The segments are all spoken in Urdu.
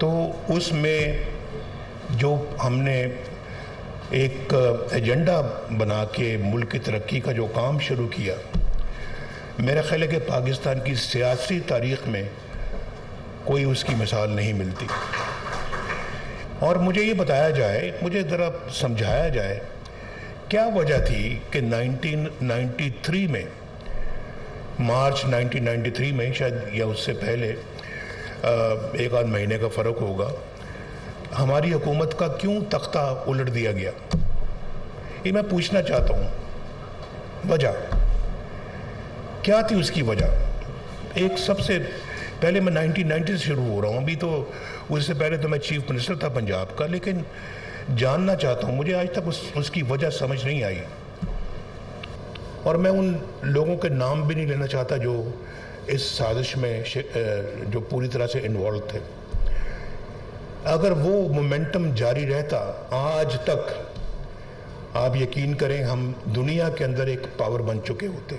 تو اس میں جو ہم نے ایک ایجنڈا بنا کے ملک کی ترقی کا جو کام شروع کیا، میرا خیال ہے کہ پاکستان کی سیاسی تاریخ میں کوئی اس کی مثال نہیں ملتی. اور مجھے یہ بتایا جائے، مجھے ذرا سمجھایا جائے کیا وجہ تھی کہ 1993 میں، مارچ 1993 میں، شاید یا اس سے پہلے ایک آدھ مہینے کا فرق ہوگا، ہماری حکومت کا کیوں تختہ الٹ دیا گیا؟ یہ میں پوچھنا چاہتا ہوں. وجہ کیا تھی؟ اس کی وجہ ایک سب سے پہلے، میں 1990 سے شروع ہو رہا ہوں، ابھی تو اس سے پہلے تو میں چیف منسٹر تھا پنجاب کا، لیکن جاننا چاہتا ہوں، مجھے آج تک اس کی وجہ سمجھ نہیں آئی. اور میں ان لوگوں کے نام بھی نہیں لینا چاہتا جو اس سازش میں جو پوری طرح سے انوالو تھے. اگر وہ مومنٹم جاری رہتا، آج تک آپ یقین کریں ہم دنیا کے اندر ایک پاور بن چکے ہوتے.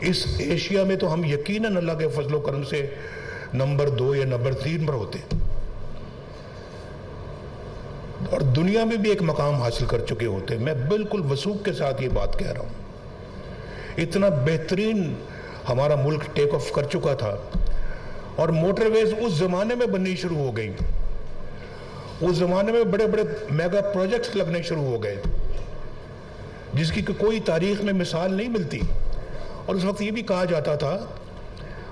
اس ایشیا میں تو ہم یقیناً اللہ کے فضل و کرم سے نمبر 2 یا نمبر 3 پر ہوتے، اور دنیا میں بھی ایک مقام حاصل کر چکے ہوتے. میں بالکل وثوق کے ساتھ یہ بات کہہ رہا ہوں. اتنا بہترین ہمارا ملک ٹیک آف کر چکا تھا، اور موٹر ویز اس زمانے میں بننی شروع ہو گئی. اس زمانے میں بڑے بڑے میگا پروجیکٹس لگنے شروع ہو گئے جس کی کوئی تاریخ میں مثال نہیں ملتی. اور اس وقت یہ بھی کہا جاتا تھا،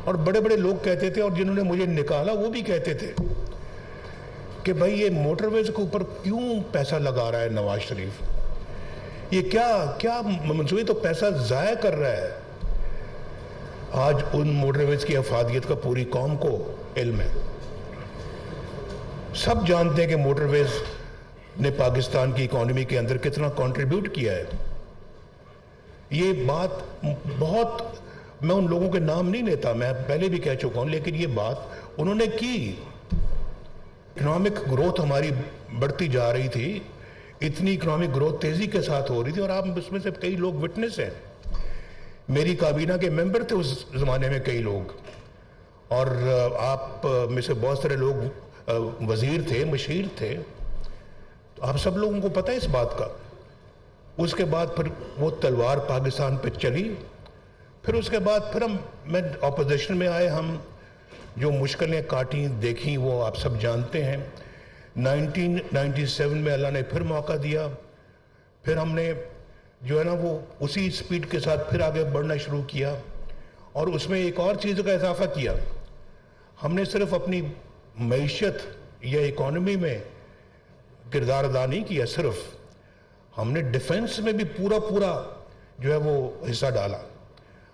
اور بڑے بڑے لوگ کہتے تھے، اور جنہوں نے مجھے نکالا وہ بھی کہتے تھے کہ بھائی یہ موٹر ویز کے اوپر کیوں پیسہ لگا رہا ہے نواز شریف؟ یہ کیا منصوبے، تو پیسہ ضائع کر رہا ہے. آج ان موٹر ویز کی افادیت کا پوری قوم کو علم ہے. سب جانتے ہیں کہ موٹر ویز نے پاکستان کی اکانومی کے اندر کتنا کنٹریبیوٹ کیا ہے. یہ بات بہت، میں ان لوگوں کے نام نہیں لیتا، میں پہلے بھی کہہ چکا ہوں، لیکن یہ بات انہوں نے کی. اکنامک گروتھ ہماری بڑھتی جا رہی تھی، اتنی اکنامک گروتھ تیزی کے ساتھ ہو رہی تھی، اور آپ اس میں سے کئی لوگ وٹنس ہیں. میری کابینہ کے ممبر تھے اس زمانے میں کئی لوگ، اور آپ میں سے بہت سارے لوگ وزیر تھے، مشیر تھے. آپ سب لوگوں کو پتہ ہے اس بات کا. اس کے بعد پھر وہ تلوار پاکستان پہ چلی. پھر اس کے بعد میں اپوزیشن میں آئے، ہم جو مشکلیں کاٹیں دیکھیں وہ آپ سب جانتے ہیں. 1997 میں اللہ نے پھر موقع دیا. پھر ہم نے جو ہے نا وہ اسی سپیڈ کے ساتھ پھر آگے بڑھنا شروع کیا، اور اس میں ایک اور چیز کا اضافہ کیا. ہم نے صرف اپنی معیشت یا اکانومی میں کردار ادا نہیں کیا، صرف ہم نے ڈیفنس میں بھی پورا جو ہے وہ حصہ ڈالا،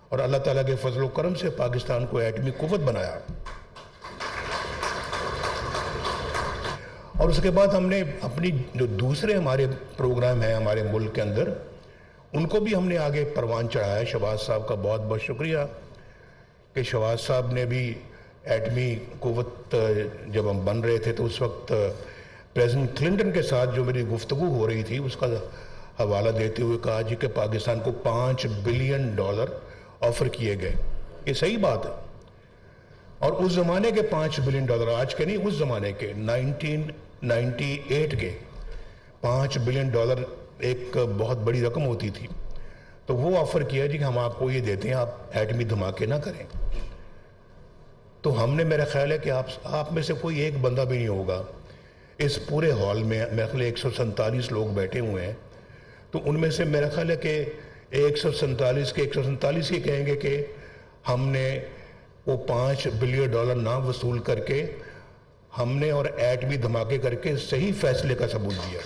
اور اللہ تعالیٰ کے فضل و کرم سے پاکستان کو ایٹمی قوت بنایا. اور اس کے بعد ہم نے اپنی جو دوسرے ہمارے پروگرام ہیں ہمارے ملک کے اندر، ان کو بھی ہم نے آگے پروان چڑھایا. شہباز صاحب کا بہت بہت شکریہ کہ شہباز صاحب نے بھی ایٹمی قوت، جب ہم بن رہے تھے تو اس وقت پریزیڈنٹ کلنٹن کے ساتھ جو میری گفتگو ہو رہی تھی اس کا حوالہ دیتے ہوئے کہا جی کہ پاکستان کو $5 بلین آفر کیے گئے. یہ صحیح بات ہے. اور اس زمانے کے $5 بلین، آج کے نہیں، اس زمانے کے 1998 کے $5 بلین ایک بہت بڑی رقم ہوتی تھی. تو وہ آفر کیا جی کہ ہم آپ کو یہ دیتے ہیں، آپ ایٹمی دھماکے نہ کریں. تو ہم نے، میرا خیال ہے کہ آپ میں سے کوئی ایک بندہ بھی نہیں ہوگا اس پورے ہال میں، میرے خیال ہے 147 لوگ بیٹھے ہوئے ہیں، تو ان میں سے میرا خیال ہے کہ 147 کے 147 یہ کہیں گے کہ ہم نے وہ $5 بلین نہ وصول کر کے ہم نے اور ایٹمی دھماکے کر کے صحیح فیصلے کا ثبوت دیا.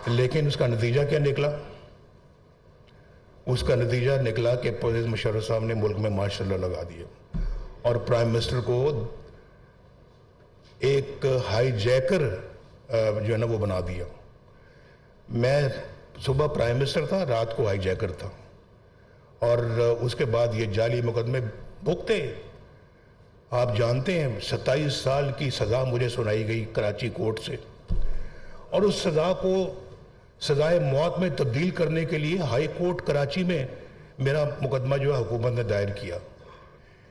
لیکن اس کا نتیجہ کیا نکلا؟ اس کا نتیجہ نکلا کہ پرویز مشرف صاحب نے ملک میں ماشاء اللہ لگا دیا، اور پرائم منسٹر کو ایک ہائی جیکر جو ہے نا وہ بنا دیا. میں صبح پرائم منسٹر تھا، رات کو ہائی جیکر تھا، اور اس کے بعد یہ جعلی مقدمے بھگتے. آپ جانتے ہیں 27 سال کی سزا مجھے سنائی گئی کراچی کورٹ سے، اور اس سزا کو سزائے موت میں تبدیل کرنے کے لیے ہائی کورٹ کراچی میں میرا مقدمہ جو ہے حکومت نے دائر کیا.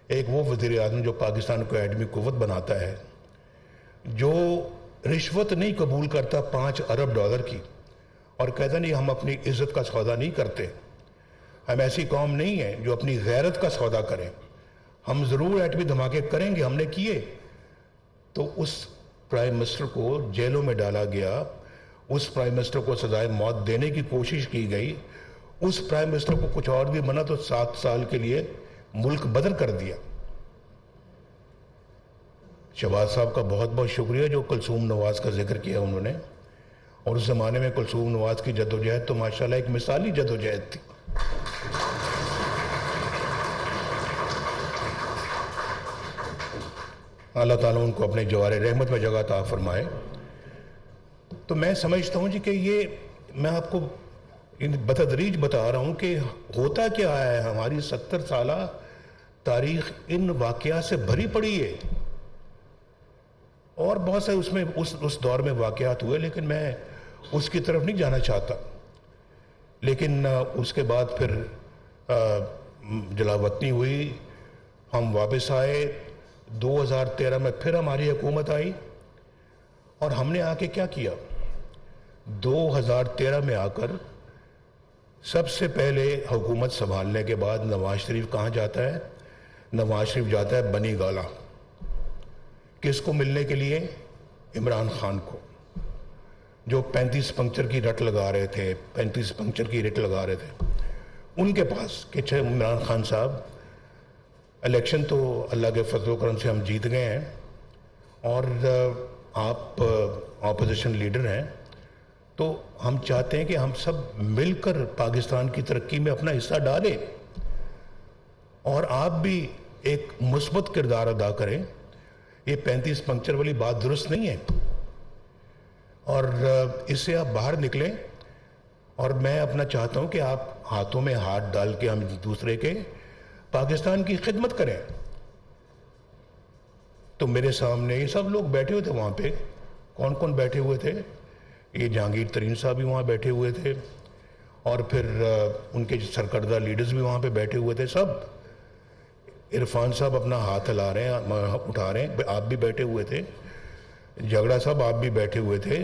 ایک وہ وزیر اعظم جو پاکستان کو ایٹمی قوت بناتا ہے, جو رشوت نہیں قبول کرتا 5 ارب ڈالر کی, اور کہتا نہیں ہم اپنی عزت کا سودا نہیں کرتے, ہم ایسی قوم نہیں ہیں جو اپنی غیرت کا سودا کریں, ہم ضرور ایٹمی دھماکے کریں گے, ہم نے کیے. تو اس پرائم منسٹر کو جیلوں میں ڈالا گیا, اس پرائم منسٹر کو سزائے موت دینے کی کوشش کی گئی, اس پرائم منسٹر کو کچھ اور بھی بنا تو 7 سال کے لیے ملک بدر کر دیا. شہباز صاحب کا بہت بہت شکریہ جو کلثوم نواز کا ذکر کیا انہوں نے, اور اس زمانے میں کلثوم نواز کی جدوجہد تو ماشاءاللہ ایک مثالی جدوجہد تھی. اللہ تعالیٰ ان کو اپنے جوار رحمت میں جگہ عطا فرمائے. تو میں سمجھتا ہوں جی کہ یہ میں آپ کو بتدریج بتا رہا ہوں کہ ہوتا کیا ہے. ہماری 70 سالہ تاریخ ان واقعات سے بھری پڑی ہے, اور بہت سے اس میں اس دور میں واقعات ہوئے, لیکن میں اس کی طرف نہیں جانا چاہتا. لیکن اس کے بعد پھر جلاوطنی ہوئی, ہم واپس آئے, 2013 میں پھر ہماری حکومت آئی, اور ہم نے آ کے کیا کیا. 2013 میں آ کر سب سے پہلے حکومت سنبھالنے کے بعد نواز شریف کہاں جاتا ہے؟ نواز شریف جاتا ہے بنی گالہ. کس کو ملنے کے لیے؟ عمران خان کو, جو 35 پنکچر کی رٹ لگا رہے تھے, 35 پنکچر کی رٹ لگا رہے تھے ان کے پاس کہ عمران خان صاحب الیکشن تو اللہ کے فضل و کرم سے ہم جیت گئے ہیں, اور آپ اپوزیشن لیڈر ہیں, تو ہم چاہتے ہیں کہ ہم سب مل کر پاکستان کی ترقی میں اپنا حصہ ڈالیں, اور آپ بھی ایک مثبت کردار ادا کریں. یہ 35 پنکچر والی بات درست نہیں ہے, اور اس سے آپ باہر نکلیں. اور میں اپنا چاہتا ہوں کہ آپ ہاتھوں میں ہاتھ ڈال کے ہم دوسرے کے پاکستان کی خدمت کریں. تو میرے سامنے یہ سب لوگ بیٹھے ہوئے تھے وہاں پہ. کون کون بیٹھے ہوئے تھے؟ یہ جہانگیر ترین صاحب بھی وہاں بیٹھے ہوئے تھے, اور پھر ان کے سرکردہ لیڈرز بھی وہاں پہ بیٹھے ہوئے تھے. سب عرفان صاحب اپنا ہاتھ ہلا رہے ہیں, اٹھا رہے ہیں, آپ بھی بیٹھے ہوئے تھے. جھگڑا صاحب آپ بھی بیٹھے ہوئے تھے,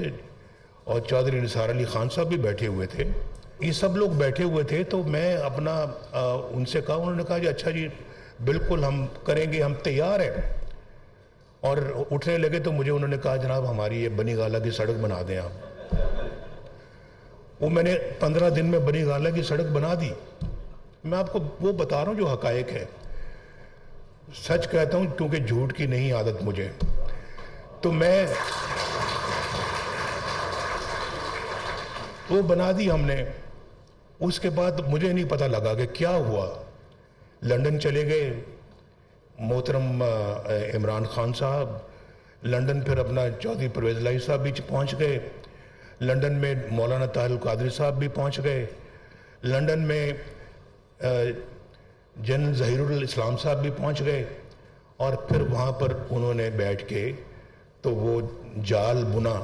اور چودھری نثار علی خان صاحب بھی بیٹھے ہوئے تھے. یہ سب لوگ بیٹھے ہوئے تھے. تو میں اپنا ان سے کہا, انہوں نے کہا جی اچھا جی بالکل ہم کریں گے, ہم تیار ہیں. اور اٹھنے لگے تو مجھے انہوں نے کہا جناب ہماری یہ بنی گالہ کی سڑک بنا دیں آپ. وہ میں نے 15 دن میں بنی گالہ کی سڑک بنا دی. میں آپ کو وہ بتا رہا ہوں جو حقائق ہے, سچ کہتا ہوں کیونکہ جھوٹ کی نہیں عادت مجھے. تو میں وہ بنا دی ہم نے. اس کے بعد مجھے نہیں پتہ لگا کہ کیا ہوا. لندن چلے گئے محترم عمران خان صاحب, لندن پھر اپنا چودھری پرویز الہی صاحب بھی پہنچ گئے, لندن میں مولانا طاہر القادری صاحب بھی پہنچ گئے, لندن میں جنرل ظہیر الاسلام صاحب بھی پہنچ گئے. اور پھر وہاں پر انہوں نے بیٹھ کے تو وہ جال بنا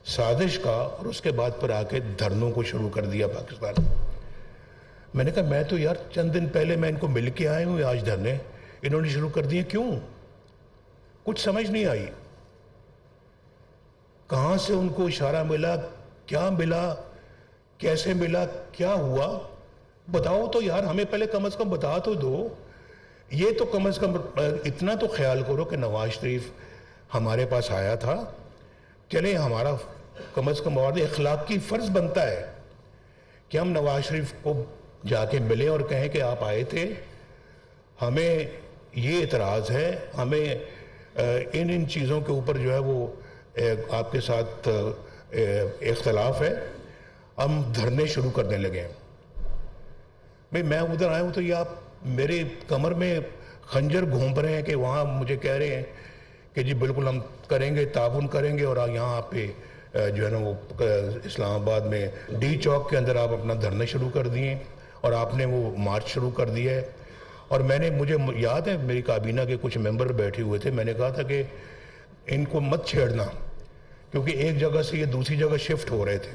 سازش کا, اور اس کے بعد پر آ کے دھرنوں کو شروع کر دیا پاکستان. میں نے کہا میں تو یار چند دن پہلے میں ان کو مل کے آئے ہوں, آج دھرنے انہوں نے شروع کر دیے, کیوں؟ کچھ سمجھ نہیں آئی. کہاں سے ان کو اشارہ ملا, کیا ملا, کیسے ملا, کیا ہوا؟ بتاؤ تو یار, ہمیں پہلے کم از کم بتا تو دو. یہ تو کم از کم اتنا تو خیال کرو کہ نواز شریف ہمارے پاس آیا تھا. چلے ہمارا کم از کم اور اخلاقی فرض بنتا ہے کہ ہم نواز شریف کو جا کے ملیں اور کہیں کہ آپ آئے تھے, ہمیں یہ اعتراض ہے, ہمیں ان چیزوں کے اوپر جو ہے وہ آپ کے ساتھ اختلاف ہے, ہم دھرنے شروع کرنے لگے ہیں. میں ادھر آیا ہوں تو یہ آپ میرے کمر میں خنجر گھونپ رہے ہیں کہ وہاں مجھے کہہ رہے ہیں کہ جی بالکل ہم کریں گے, تعاون کریں گے, اور یہاں آپ پہ جو ہے نا وہ اسلام آباد میں ڈی چوک کے اندر آپ اپنا دھرنے شروع کر دیے, اور آپ نے وہ مارچ شروع کر دیا ہے. اور مجھے یاد ہے میری کابینہ کے کچھ ممبر بیٹھے ہوئے تھے, میں نے کہا تھا کہ ان کو مت چھیڑنا, کیونکہ ایک جگہ سے یہ دوسری جگہ شفٹ ہو رہے تھے.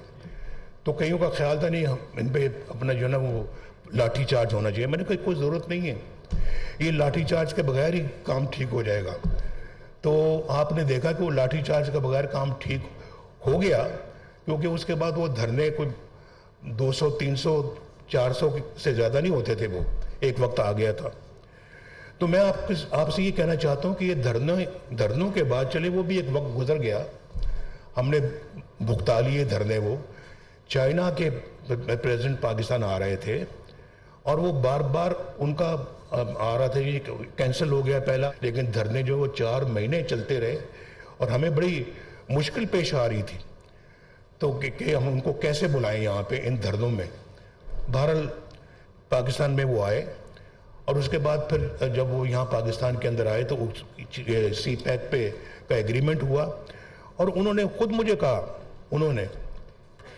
تو کئیوں کا خیال تھا نہیں ان پہ اپنا جو ہے نا وہ لاٹھی چارج ہونا چاہیے. میں نے کہا کوئی ضرورت نہیں ہے, یہ لاٹھی چارج کے بغیر ہی کام ٹھیک ہو جائے گا. تو آپ نے دیکھا کہ وہ لاٹھی چارج کے بغیر کام ٹھیک ہو گیا, کیونکہ اس کے بعد وہ دھرنے کوئی 200 300 400 سے زیادہ نہیں ہوتے تھے, وہ ایک وقت آ گیا تھا. تو میں آپ سے یہ کہنا چاہتا ہوں کہ یہ دھرنوں کے بعد چلے وہ بھی ایک وقت گزر گیا, ہم نے بھگتا لیے دھرنے. وہ چائنا کے پریزیڈنٹ پاکستان آ رہے تھے اور وہ بار بار ان کا آ رہا تھا یہ کینسل ہو گیا پہلا, لیکن دھرنے جو وہ 4 مہینے چلتے رہے اور ہمیں بڑی مشکل پیش آ رہی تھی تو کہ ہم ان کو کیسے بلائیں یہاں پہ ان دھرنوں میں. بہرحال پاکستان میں وہ آئے اور اس کے بعد پھر جب وہ یہاں پاکستان کے اندر آئے تو سی پیک پہ کا ایگریمنٹ ہوا اور انہوں نے خود مجھے کہا انہوں نے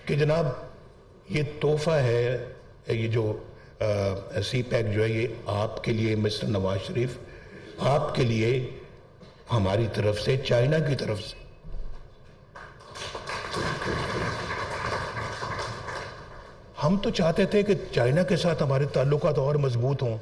کہ جناب یہ تحفہ ہے, یہ جو سی پیک جو ہے یہ آپ کے لیے مسٹر نواز شریف, آپ کے لیے ہماری طرف سے, چائنا کی طرف سے. ہم تو چاہتے تھے کہ چائنا کے ساتھ ہمارے تعلقات اور مضبوط ہوں,